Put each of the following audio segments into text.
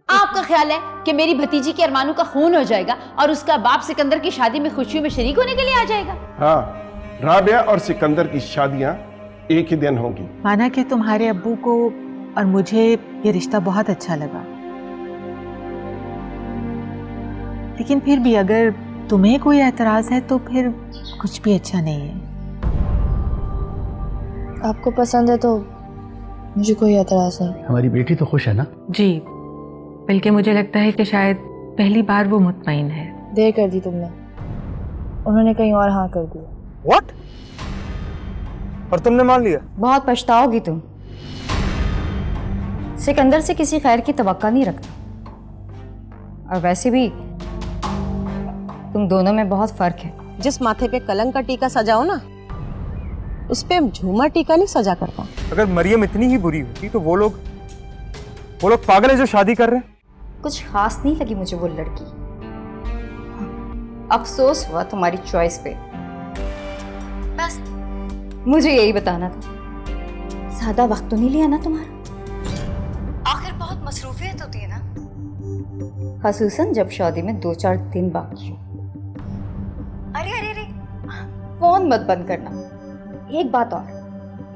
आपका ख्याल है कि मेरी भतीजी के अरमानों का खून हो जाएगा और उसका बाप सिकंदर की शादी में खुशियों में शरीक होने के लिए आ जाएगा? हाँ, राबिया और सिकंदर की शादियां एक ही दिन होंगी। माना कि तुम्हारे अब्बू को और मुझे ये रिश्ता बहुत अच्छा लगा, लेकिन फिर भी अगर तुम्हें कोई एतराज है तो फिर कुछ भी अच्छा नहीं है। आपको पसंद है तो मुझे कोई एतराज नहीं। हमारी बेटी तो खुश है ना? जी, बल्कि मुझे लगता है कि शायद पहली बार वो मुतमईन है। देर कर दी तुमने, उन्होंने कहीं और हाँ कर दिया। What? और तुमने मान लिया? बहुत पछताओगी तुम। सिकंदर से किसी खैर की तवक्का नहीं रखता, और वैसे भी तुम दोनों में बहुत फर्क है। जिस माथे पे कलंक का टीका सजाओ ना, उस पे झूमर टीका नहीं सजा करता। अगर मरियम इतनी ही बुरी होती तो वो लोग पागल है जो शादी कर रहे हैं। कुछ खास नहीं लगी मुझे वो लड़की। अफसोस हुआ तुम्हारी चॉइस पे। बस मुझे यही बताना था। ज्यादा वक्त तो नहीं लिया ना तुम्हारा? आखिर बहुत मसरूफियत होती है ना, खसूसन जब शादी में 2-4 दिन बाकी हो। अरे अरे अरे, फोन मत बंद करना। एक बात और,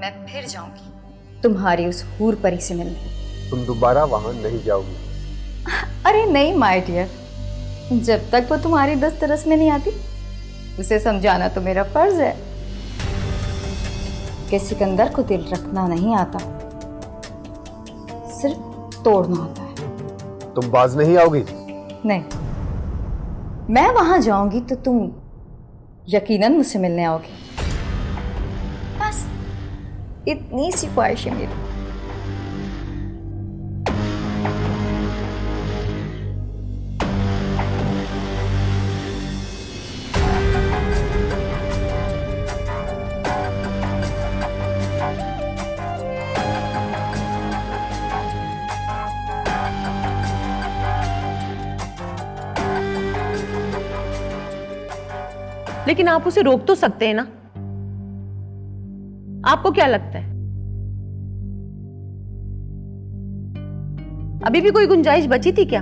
मैं फिर जाऊंगी तुम्हारी उस हूर परी से मिलने। तुम दोबारा वहां नहीं जाओगी? अरे नहीं माय डियर, जब तक वो तुम्हारी दस्तरस में नहीं आती उसे समझाना तो मेरा फर्ज है कि सिकंदर को दिल रखना नहीं आता, सिर्फ तोड़ना आता है। तुम बाज नहीं आओगी? नहीं, मैं वहां जाऊंगी तो तुम यकीनन मुझसे मिलने आओगे। बस इतनी सी ख्वाहिश है मेरी। लेकिन आप उसे रोक तो सकते हैं ना? आपको क्या लगता है अभी भी कोई गुंजाइश बची थी क्या?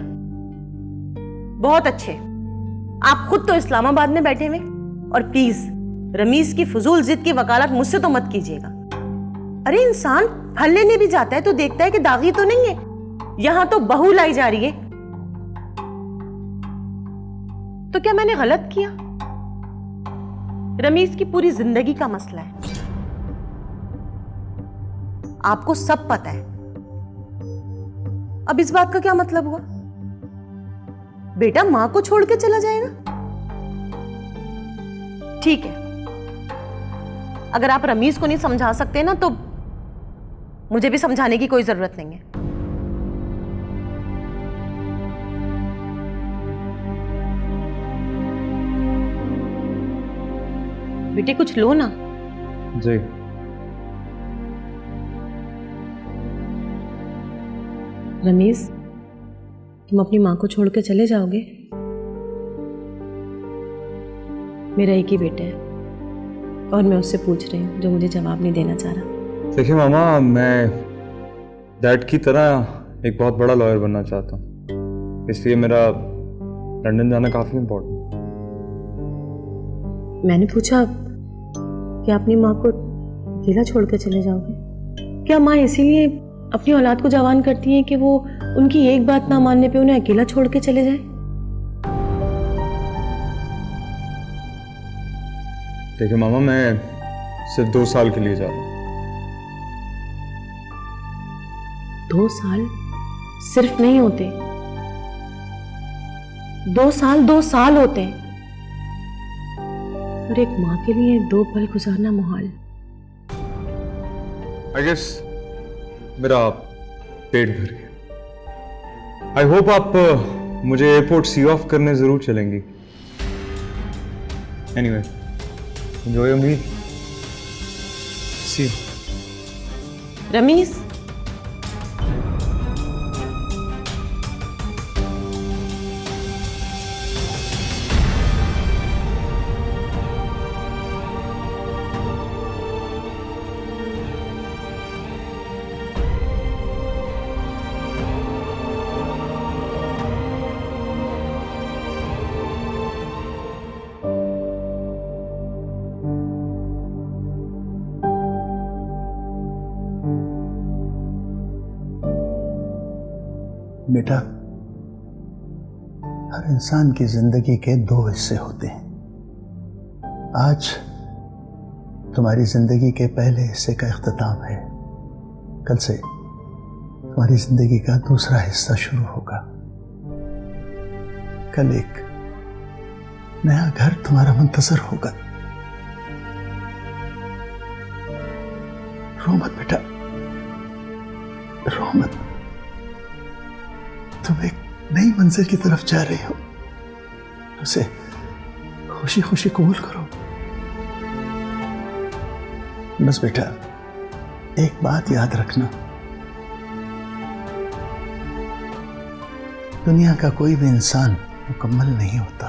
बहुत अच्छे, आप खुद तो इस्लामाबाद में बैठे हुए, और प्लीज रमीज की फजूल जिद की वकालत मुझसे तो मत कीजिएगा। अरे इंसान फल लेने भी जाता है तो देखता है कि दागी तो नहीं है। यहां तो बहू लाई जा रही है, तो क्या मैंने गलत किया? रमीज की पूरी जिंदगी का मसला है, आपको सब पता है। अब इस बात का क्या मतलब हुआ? बेटा मां को छोड़ के चला जाएगा? ठीक है, अगर आप रमीज को नहीं समझा सकते ना तो मुझे भी समझाने की कोई जरूरत नहीं है। बेटे कुछ लो ना। जी। रमीज, तुम अपनी मां को छोड़ के चले जाओगे? मेरा एक ही बेटा है और मैं उससे पूछ रही हूँ जो मुझे जवाब नहीं देना चाह रहा। देखिए मामा, मैं डैड की तरह एक बहुत बड़ा लॉयर बनना चाहता हूँ, इसलिए मेरा लंदन जाना काफी इम्पोर्टेंट। मैंने पूछा कि अपनी माँ को अकेला छोड़ के चले जाओगे? क्या माँ इसीलिए अपनी औलाद को जवान करती हैं कि वो उनकी एक बात ना मानने पे उन्हें अकेला छोड़ के चले जाए? देखिए मामा, मैं सिर्फ 2 साल के लिए जा रहा हूँ। 2 साल सिर्फ नहीं होते, 2 साल 2 साल होते हैं, और एक माँ के लिए 2 पल गुजारना मुहाल। आई गेस मेरा पेट भर गया। आई होप आप मुझे एयरपोर्ट सी ऑफ करने जरूर चलेंगी। Anyway, enjoy your meal. See you. Rameez, बेटा, हर इंसान की जिंदगी के 2 हिस्से होते हैं। आज तुम्हारी जिंदगी के पहले हिस्से का इख्तिताम है, कल से तुम्हारी जिंदगी का दूसरा हिस्सा शुरू होगा। कल एक नया घर तुम्हारा मुंतजर होगा। रो मत बेटा, रो मत। तुम एक नई मंजिल की तरफ जा रहे हो, उसे खुशी खुशी कबूल करो। बस बेटा, एक बात याद रखना, दुनिया का कोई भी इंसान मुकम्मल नहीं होता।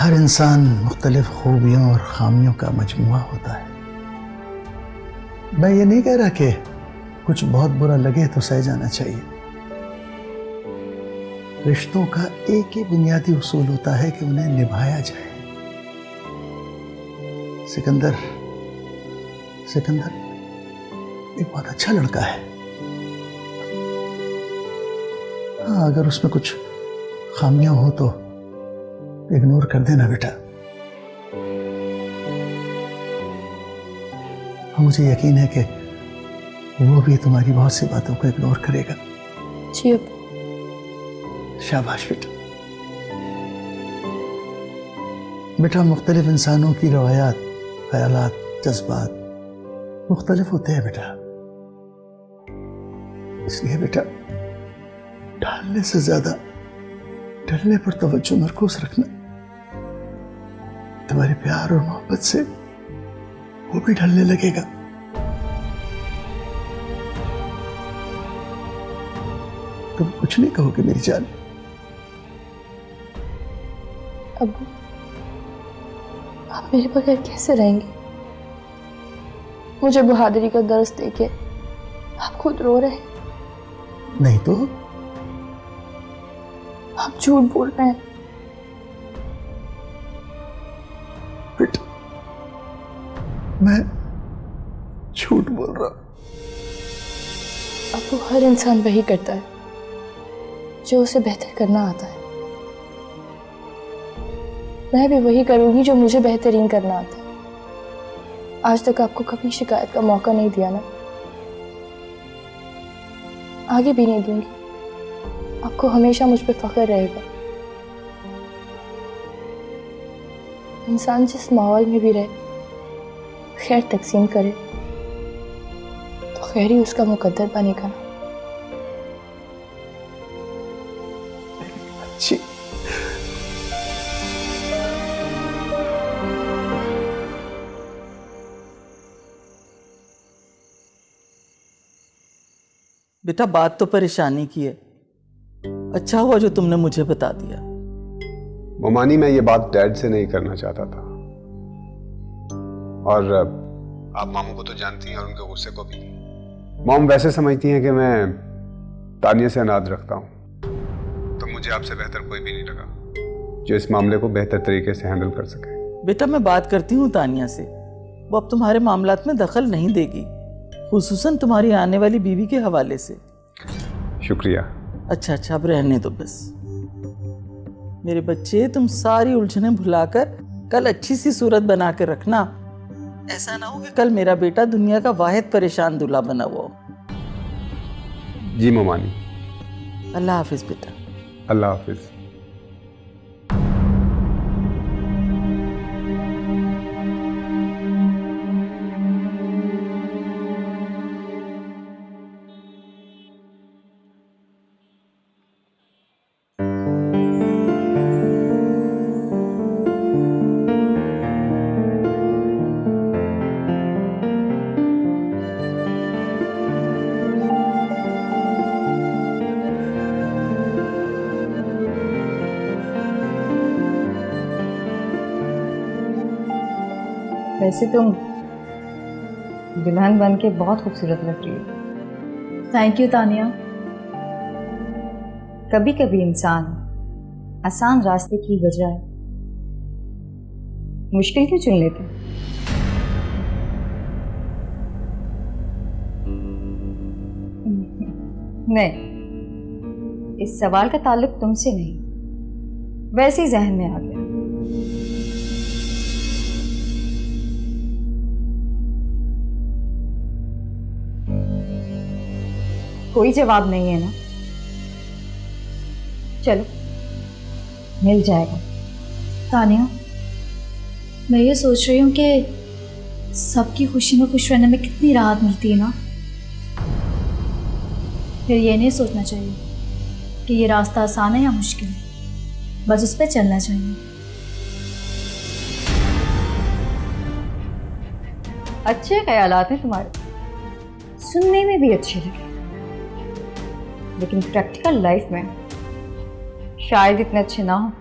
हर इंसान मुख्तलिफ खूबियों और खामियों का मजमुआ होता है। मैं ये नहीं कह रहा कि कुछ बहुत बुरा लगे तो सह जाना चाहिए। रिश्तों का एक ही बुनियादी उसूल होता है कि उन्हें निभाया जाए। सिकंदर एक बहुत अच्छा लड़का है। हाँ, अगर उसमें कुछ खामियां हो तो इग्नोर कर देना बेटा। मुझे यकीन है कि वो भी तुम्हारी बहुत सी बातों को इग्नोर करेगा। जी अब्बू। शाबाश बेटा। बेटा, मुख्तलिफ इंसानों की रवायात, ख्यालात, जज्बात मुख्तलिफ होते हैं बेटा। इसलिए बेटा, ढालने से ज्यादा ढलने पर तवज्जो मरकूज रखना। तुम्हारे प्यार और मोहब्बत से वो भी ढलने लगेगा। तुम कुछ नहीं कहोगे मेरी जान? अब्बू, आप मेरे बगैर कैसे रहेंगे? मुझे बहादुरी का दर्स देके आप खुद रो रहे हैं। नहीं तो आप झूठ बोल रहे हैं। बेटा, मैं झूठ बोल रहा हूं? अब्बू, हर इंसान वही करता है जो उसे बेहतर करना आता है। मैं भी वही करूंगी जो मुझे बेहतरीन करना आता है। आज तक आपको कभी शिकायत का मौका नहीं दिया ना, आगे भी नहीं दूंगी। आपको हमेशा मुझ पे फख्र रहेगा। इंसान जिस माहौल में भी रहे, खैर तकसीम करे तो खैर ही उसका मुकद्दर बनेगा ना। अच्छी बेटा, बात तो परेशानी की है। अच्छा हुआ जो तुमने मुझे बता दिया। मोमानी, मैं ये बात डैड से नहीं करना चाहता था, और आप मामू को तो जानती हैं और उनके गुस्से को भी। मॉम वैसे समझती हैं कि मैं तानिया से अनाज रखता हूँ, तो मुझे आपसे बेहतर कोई भी नहीं लगा जो इस मामले को बेहतर तरीके से हैंडल कर सके। बेटा, मैं बात करती हूँ तानिया से, वो अब तुम्हारे मामलात में दखल नहीं देगी, खुसूसन तुम्हारी आने वाली बीवी के हवाले से। शुक्रिया। अच्छा, अब रहने दो बस। मेरे बच्चे, तुम सारी उलझनें भुलाकर कल अच्छी सी सूरत बना कर रखना। ऐसा ना हो कि कल मेरा बेटा दुनिया का वाहिद परेशान दूल्हा बना हुआ हो। जी मोमानी। अल्लाह हाफिज बेटा। अल्लाह हाफिज। वैसे तुम दुल्हन बन के बहुत खूबसूरत लग रही हो। Thank you Tania. कभी कभी इंसान आसान रास्ते की बजाय मुश्किल क्यों चुन लेते हैं? नहीं, इस सवाल का ताल्लुक तुमसे नहीं, वैसे ही जहन में आ गया। कोई जवाब नहीं है ना? चलो, मिल जाएगा। तानिया, मैं ये सोच रही हूँ कि सबकी खुशी में खुश रहने में कितनी राहत मिलती है ना। फिर ये नहीं सोचना चाहिए कि ये रास्ता आसान है या मुश्किल है, बस उस पर चलना चाहिए। अच्छे ख्यालात हैं तुम्हारे, सुनने में भी अच्छे लगे, लेकिन प्रैक्टिकल लाइफ में शायद इतने अच्छे ना हो।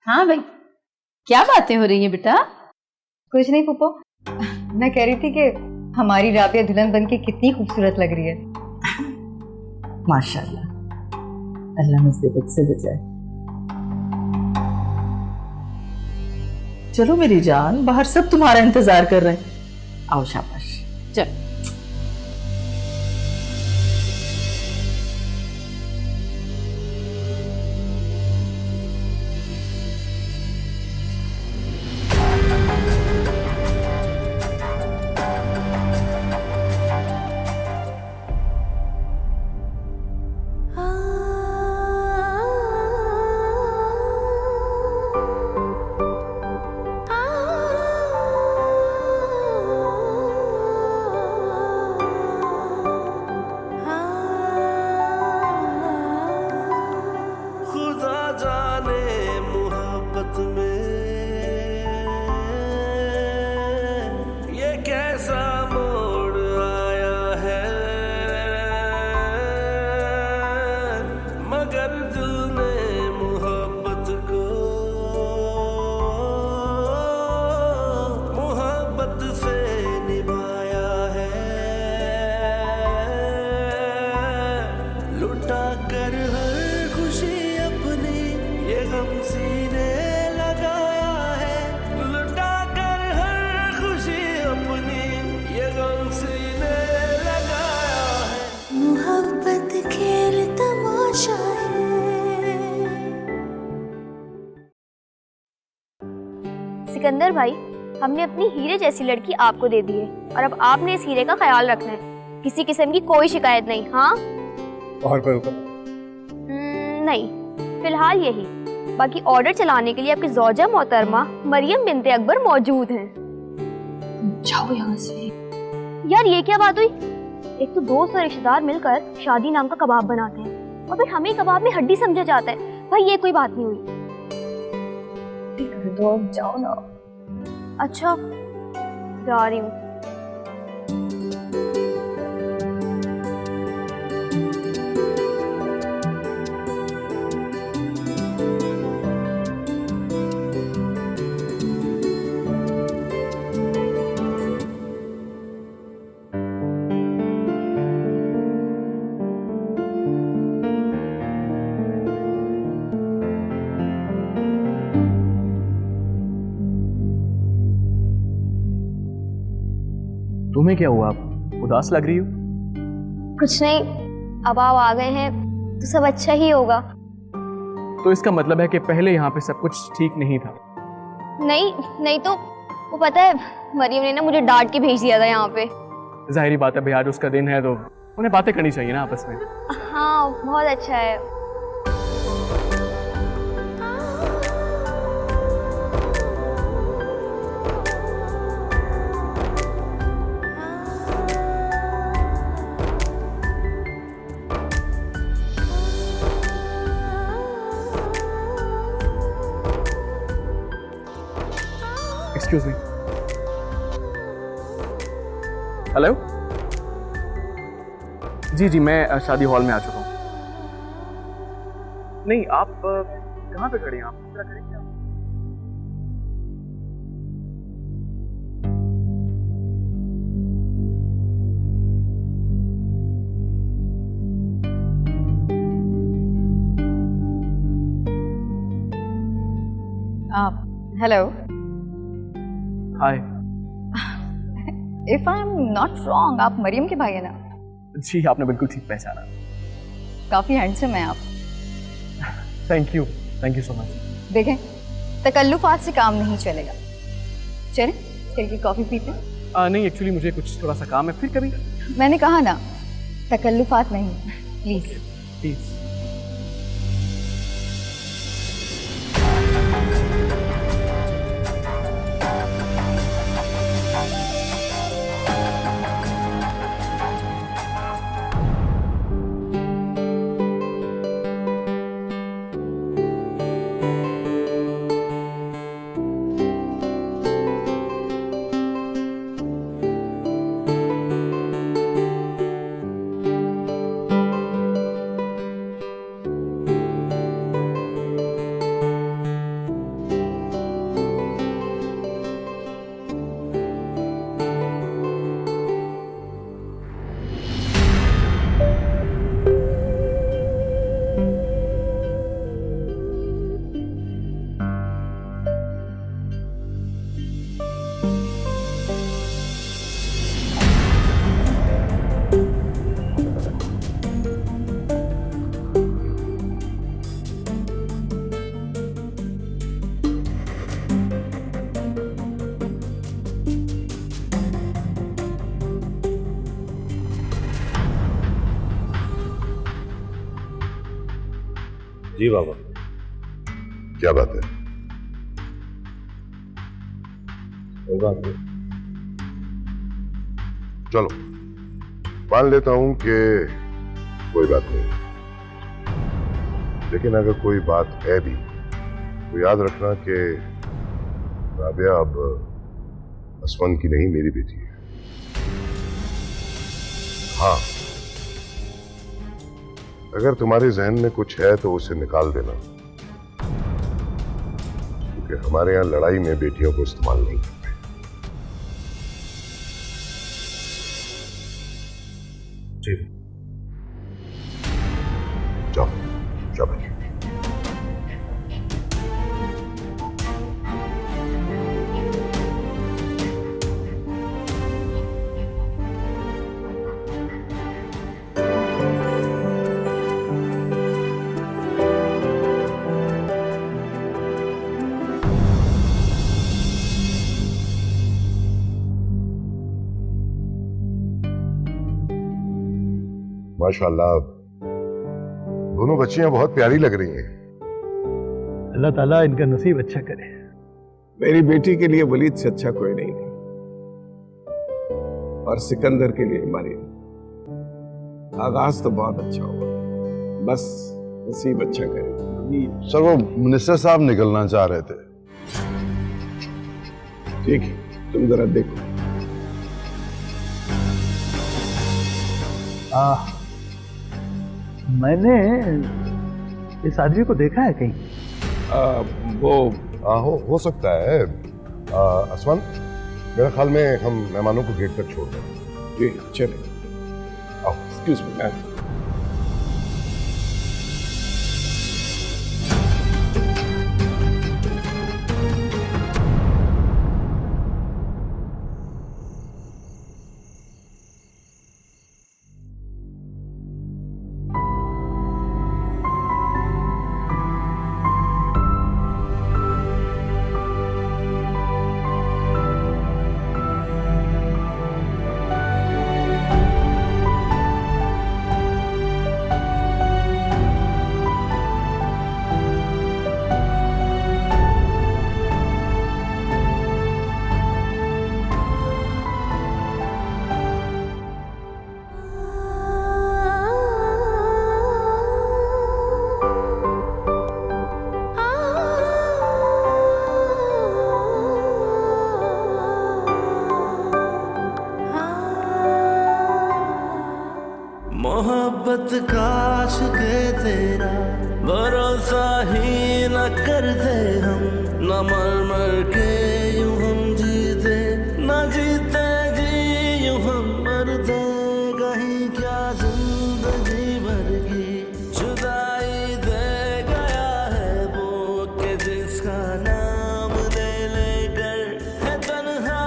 हाँ भाई, क्या बातें हो रही हैं बेटा? कुछ नहीं पुप्पो, मैं कह रही थी कि हमारी राबिया दुल्हन बन के कितनी खूबसूरत लग रही है। माशाल्लाह, अल्लाह मुसीबत से बचाए। चलो मेरी जान, बाहर सब तुम्हारा इंतजार कर रहे हैं। आओ शाबाश। चल। सिकंदर भाई, हमने अपनी हीरे जैसी लड़की आपको दे दी है और अब आपने इस हीरे का ख्याल रखना है। किसी किस्म की कोई शिकायत नहीं। हाँ, और कोई हुक्म? नहीं, फिलहाल यही। बाकी ऑर्डर चलाने के लिए आपकी ज़ौजा मोहतरमा मरियम बिनते अकबर मौजूद हैं। जाओ यहाँ से। यार ये क्या बात हुई? एक तो दोस्त और रिश्तेदार मिलकर शादी नाम का कबाब बनाते हैं और फिर हमें कबाब में हड्डी समझा जाता है। भाई ये कोई बात नहीं हुई। तो जाओ ना। अच्छा, जा रही हूँ। तुम्हें क्या हुआ? आप उदास लग रही हो। कुछ नहीं, अब आप आ गए हैं तो सब अच्छा ही होगा। तो इसका मतलब है कि पहले यहाँ पे सब कुछ ठीक नहीं था। नहीं नहीं, तो वो पता है, मरियम ने ना मुझे डांट के भेज दिया था यहाँ पे। जाहिर बात है भाई, आज उसका दिन है तो उन्हें बातें करनी चाहिए ना आपस में। हाँ, बहुत अच्छा है। Excuse me. हेलो, जी जी, मैं शादी हॉल में आ चुका हूँ। नहीं, आप कहाँ पे खड़े हैं? आप क्या करेंगे? Hello, hi. If I am not wrong, आप मरियम के भाई है ना? जी, आपने बिल्कुल ठीक पहचाना। काफी हैंडसम है आप। Thank you so much. देखें, तकल्लुफात से काम नहीं चलेगा। चलें चल के कॉफी पीते हैं? नहीं, एक्चुअली मुझे कुछ थोड़ा सा काम है, फिर कभी। मैंने कहा ना, तकल्लुफात नहीं, प्लीज प्लीज। जी बाबा। क्या बात है? कोई बात नहीं, चलो मान लेता हूं कि कोई बात नहीं, लेकिन अगर कोई बात है भी तो याद रखना कि राबिया अब असवन की नहीं, मेरी बेटी है। हाँ, अगर तुम्हारे जहन में कुछ है तो उसे निकाल देना, क्योंकि हमारे यहां लड़ाई में बेटियों को इस्तेमाल नहीं करते। जी जाओ शाबाश। माशाल्लाह, दोनों बच्चियां बहुत प्यारी लग रही हैं। अल्लाह ताला इनका नसीब अच्छा करे। मेरी बेटी के लिए वलीद से अच्छा कोई नहीं था, और सिकंदर के लिए मरियम। आगाज तो बहुत अच्छा हुआ, बस नसीब अच्छा करे। सर, वो मिनिस्टर साहब निकलना चाह रहे थे। ठीक है, तुम जरा देखो। मैंने इस आदमी को देखा है कहीं। वो हो सकता है। असवन, मेरे ख्याल में हम मेहमानों को गेट तक छोड़ दें। जी चले। आओ, एक्सक्यूज मी। मोहब्बत काश के तेरा भरोसा ही न करते हम, न मर मर के यूं हम जीते, न जीते जी यूं हम मरते। कहीं क्या जिंदगी भर की जुदाई दे गया है वो, कि जिसका नाम ले लेकर है तन्हा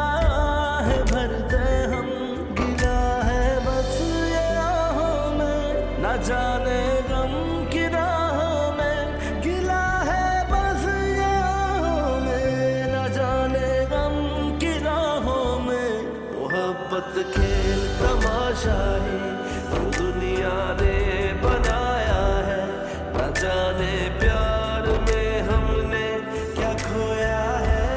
जाने प्यार में हमने क्या खोया है।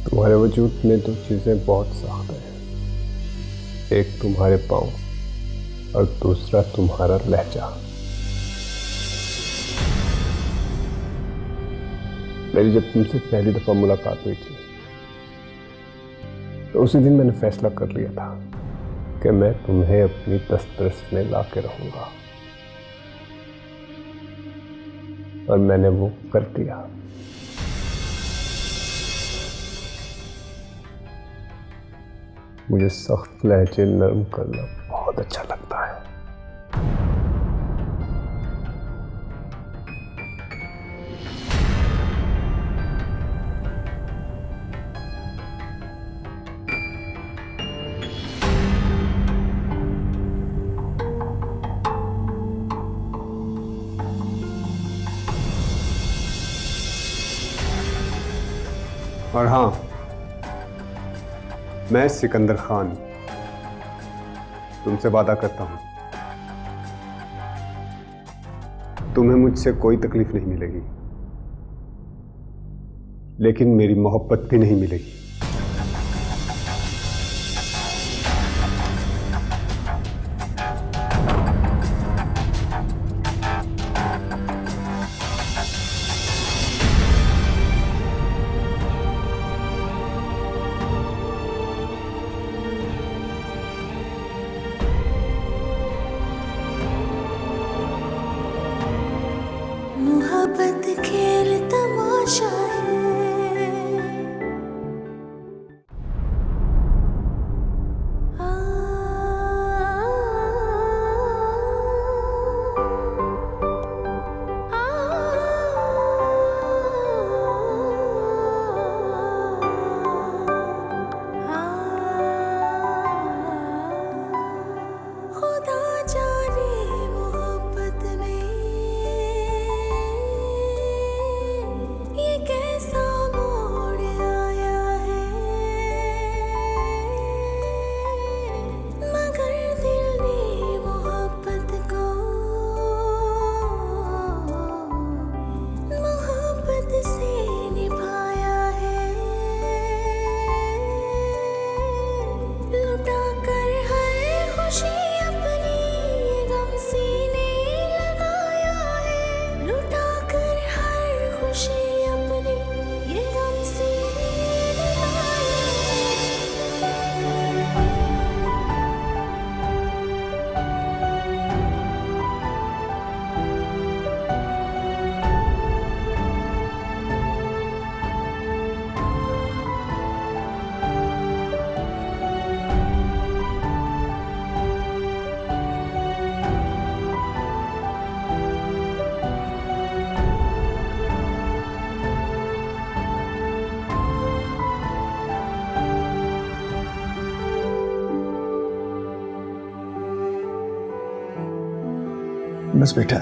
तुम्हारे वजूद में दो चीजें बहुत सख्त हैं, एक तुम्हारे पाँव और दूसरा तुम्हारा लहजा। मेरी जब तुमसे पहली दफा मुलाकात हुई थी तो उसी दिन मैंने फैसला कर लिया था कि मैं तुम्हें अपनी दस्तरस में ला के रहूंगा। और मैंने वो कर दिया। मुझे सख्त लहजे नरम करना बहुत अच्छा लगता है। और हाँ, मैं सिकंदर खान तुमसे वादा करता हूं, तुम्हें मुझसे कोई तकलीफ नहीं मिलेगी, लेकिन मेरी मोहब्बत भी नहीं मिलेगी। मोहब्बत खेल तमाशा है, खुदा जाने मोहब्बत में ये कैसा मोड़ आया है, मगर दिल ने मोहब्बत को मोहब्बत से निभाया है, लुटा कर हर खुशी अपनी ये गम सीने लगाया है, लुटा कर हर खुशी अपनी ये गम सीने लगाया बस बेटा,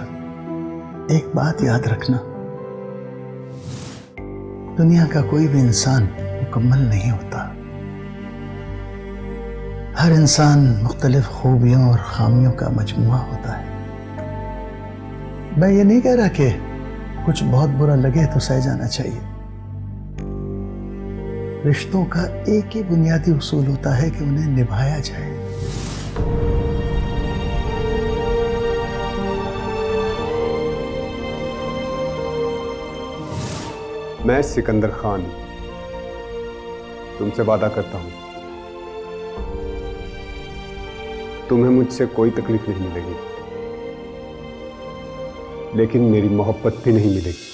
एक बात याद रखना, दुनिया का कोई भी इंसान मुकम्मल नहीं होता। हर इंसान मुख्तलिफ खूबियों और खामियों का मजमुआ होता है। मैं ये नहीं कह रहा कि कुछ बहुत बुरा लगे तो सह जाना चाहिए। रिश्तों का एक ही बुनियादी उसूल होता है कि उन्हें निभाया जाए। मैं सिकंदर खान तुमसे वादा करता हूं, तुम्हें मुझसे कोई तकलीफ नहीं मिलेगी, लेकिन मेरी मोहब्बत भी नहीं मिलेगी।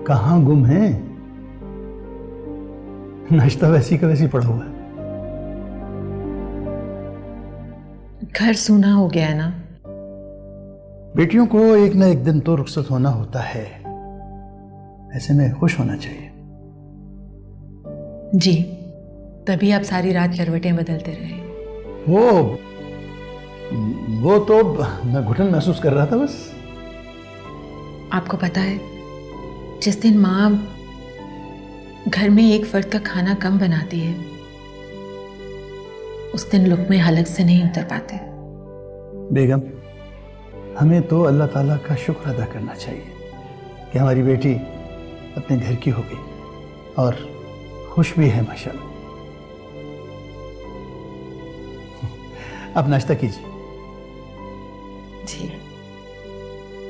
कहाँ गुम है? नाश्ता वैसी का वैसी पड़ा हुआ है। घर सूना हो गया है ना। बेटियों को एक ना एक दिन तो रुखसत होना होता है, ऐसे में खुश होना चाहिए। जी, तभी आप सारी रात करवटें बदलते रहे। वो तो मैं घुटन महसूस कर रहा था बस। आपको पता है, जिस दिन माँ घर में एक फर्द का खाना कम बनाती है, उस दिन लुक़्मे हलक से नहीं उतर पाते। बेगम, हमें तो अल्लाह ताला का शुक्र अदा करना चाहिए कि हमारी बेटी अपने घर की हो गई और खुश भी है माशाल्लाह। आप नाश्ता कीजिए। जी।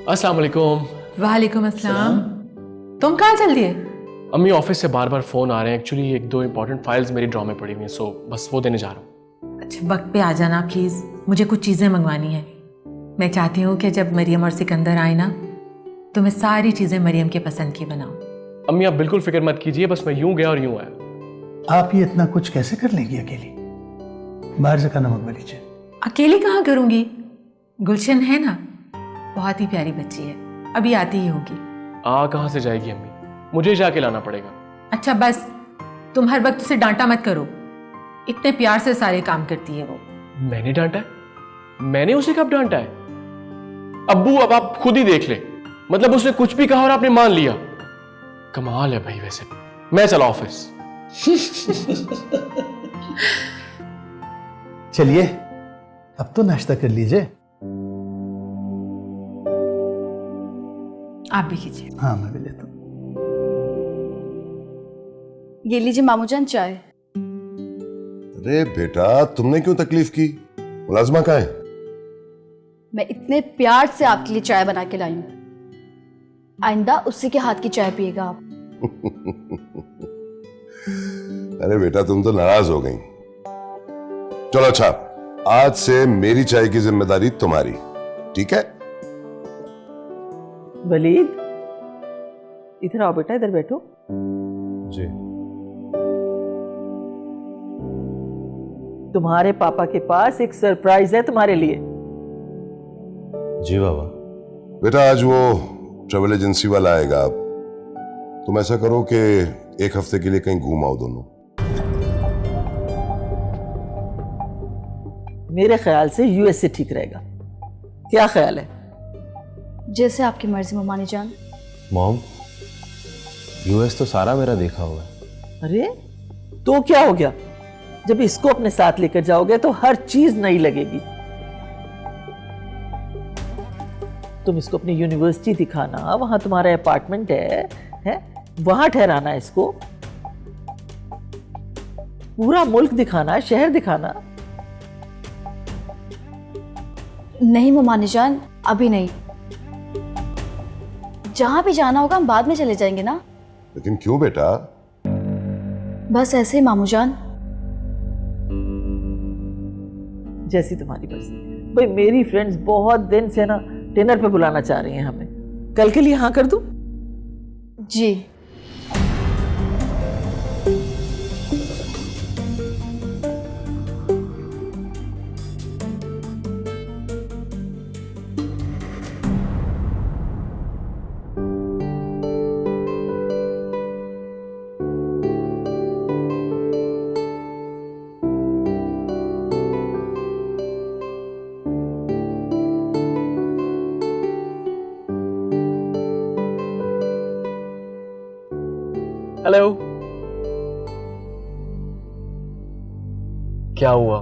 अस्सलाम वालेकुम। वालेकुम अस्सलाम। तुम कहाँ चल दिए? अम्मी, ऑफिस से बार बार फ़ोन आ रहे हैं। एक्चुअली 1-2 इंपॉर्टेंट फाइल्स मेरी ड्रॉ में पड़ी हुई हैं, सो बस वो देने जा रहा हूँ। अच्छा, वक्त पे आ जाना प्लीज़, मुझे कुछ चीज़ें मंगवानी है। मैं चाहती हूँ कि जब मरियम और सिकंदर आए ना, तो मैं सारी चीज़ें मरियम के पसंद की बनाऊँ। अम्मी, आप बिल्कुल फिक्र मत कीजिए, बस मैं यूं गया और यूं आया। आप ये इतना कुछ कैसे कर लेंगी अकेली? बाहर से खाना मंगवा लीजिए। अकेली कहाँ करूँगी? गुलशन है ना, बहुत ही प्यारी बच्ची है, अभी आती ही होगी। कहाँ से जाएगी अम्मी, मुझे जाके लाना पड़ेगा। अच्छा बस, तुम हर वक्त उसे डांटा मत करो, इतने प्यार से सारे काम करती है वो। मैंने डांटा है? मैंने उसे कब डांटा है? अब्बू, अब आप खुद ही देख ले, मतलब उसने कुछ भी कहा और आपने मान लिया। कमाल है भाई। वैसे मैं चला ऑफिस। चलिए, अब तो नाश्ता कर लीजिए। आप भी कीजिए। हाँ, मैं भी लेता हूँ। ये लीजिए मामूजान चाय। अरे बेटा, तुमने क्यों तकलीफ की? मुलाजमा कहाँ है? मैं इतने प्यार से आपके लिए चाय बना के लाई हूं, आइंदा उसी के हाथ की चाय पिएगा आप। अरे बेटा, तुम तो नाराज हो गई। चलो अच्छा, आज से मेरी चाय की जिम्मेदारी तुम्हारी, ठीक है? वलीद, इधर आओ बेटा, इधर बैठो। जी। तुम्हारे पापा के पास एक सरप्राइज है तुम्हारे लिए। जी बाबा। बेटा, आज वो ट्रेवल एजेंसी वाला आएगा। तुम ऐसा करो कि एक हफ्ते के लिए कहीं घूम आओ दोनों। मेरे ख्याल से यूएस से ठीक रहेगा। क्या ख्याल है? जैसे आपकी मर्जी ममानी जान। मॉम, यूएस तो सारा मेरा देखा हुआ है। अरे तो क्या हो गया, जब इसको अपने साथ लेकर जाओगे तो हर चीज नई लगेगी। तुम इसको अपनी यूनिवर्सिटी दिखाना, वहां तुम्हारा अपार्टमेंट है वहां ठहराना, इसको पूरा मुल्क दिखाना, शहर दिखाना। नहीं ममानी जान, अभी नहीं। जहां भी जाना होगा हम बाद में चले जाएंगे ना। लेकिन क्यों बेटा? बस ऐसे ही मामू जान। जैसी तुम्हारी मर्जी। भाई, मेरी फ्रेंड्स बहुत दिन से ना डिनर पे बुलाना चाह रही हैं हमें। कल के लिए हाँ कर दूं? जी। हेलो। क्या हुआ?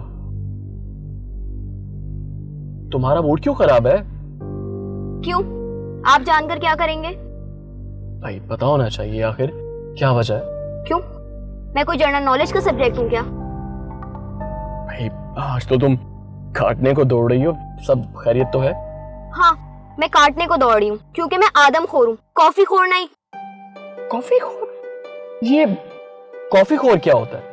तुम्हारा मूड क्यों खराब है? क्यों? आप जानकर क्या करेंगे? भाई पता होना चाहिए, आखिर क्या वजह है? क्यों? मैं कोई जनरल नॉलेज का सब्जेक्ट हूँ क्या? भाई आज तो तुम काटने को दौड़ रही हो, सब खैरियत तो है? हाँ, मैं काटने को दौड़ रही हूँ क्योंकि मैं आदम खोर हूँ, कॉफी खोर नहीं। कॉफी खोर? ये कॉफी खोर क्या होता है?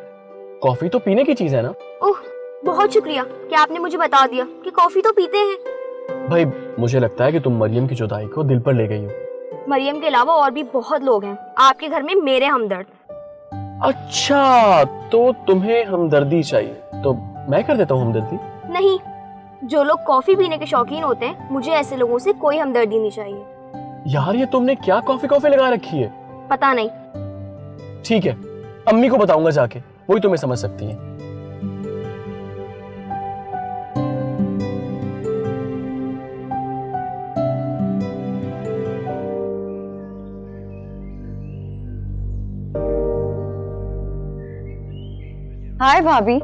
कॉफी तो पीने की चीज है ना? ओह, बहुत शुक्रिया कि आपने मुझे बता दिया कि कॉफी तो पीते हैं। भाई मुझे लगता है कि तुम मरियम की जुदाई को दिल पर ले गई हो। मरियम के अलावा और भी बहुत लोग हैं आपके घर में मेरे हमदर्द। अच्छा, तो तुम्हें हमदर्दी चाहिए तो मैं कर देता हूँ हमदर्दी। नहीं, जो लोग कॉफी पीने के शौकीन होते हैं, मुझे ऐसे लोगों से कोई हमदर्दी नहीं चाहिए। यार ये तुमने क्या कॉफी लगा रखी है? पता नहीं। ठीक है, अम्मी को बताऊंगा जाके वही तुम्हें समझ सकती हैं। हाय भाभी,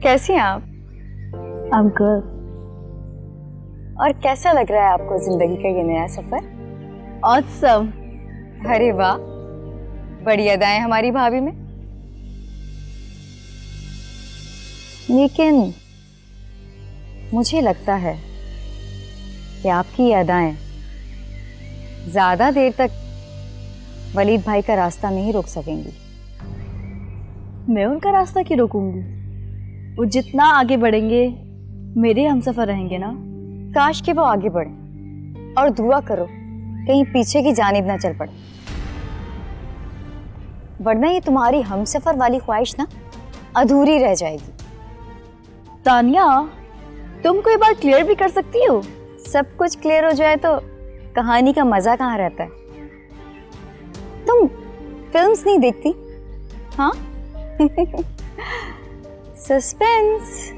कैसी हैं आप? I'm good. और कैसा लग रहा है आपको जिंदगी का ये नया सफर? Awesome. अरे वाह, बड़ी अदाएं हमारी भाभी में। लेकिन मुझे लगता है कि आपकी ये अदाएं ज्यादा देर तक वलीद भाई का रास्ता नहीं रोक सकेंगी। मैं उनका रास्ता क्यों रोकूंगी? वो जितना आगे बढ़ेंगे मेरे हमसफर रहेंगे ना। काश कि वो आगे बढ़े और दुआ करो कहीं पीछे की जानिब ना चल पड़े, वरना ये तुम्हारी हमसफर वाली ख्वाहिश ना अधूरी रह जाएगी। तानिया, तुम कोई बात क्लियर भी कर सकती हो? सब कुछ क्लियर हो जाए तो कहानी का मजा कहाँ रहता है? तुम फिल्म्स नहीं देखती? हाँ? सस्पेंस।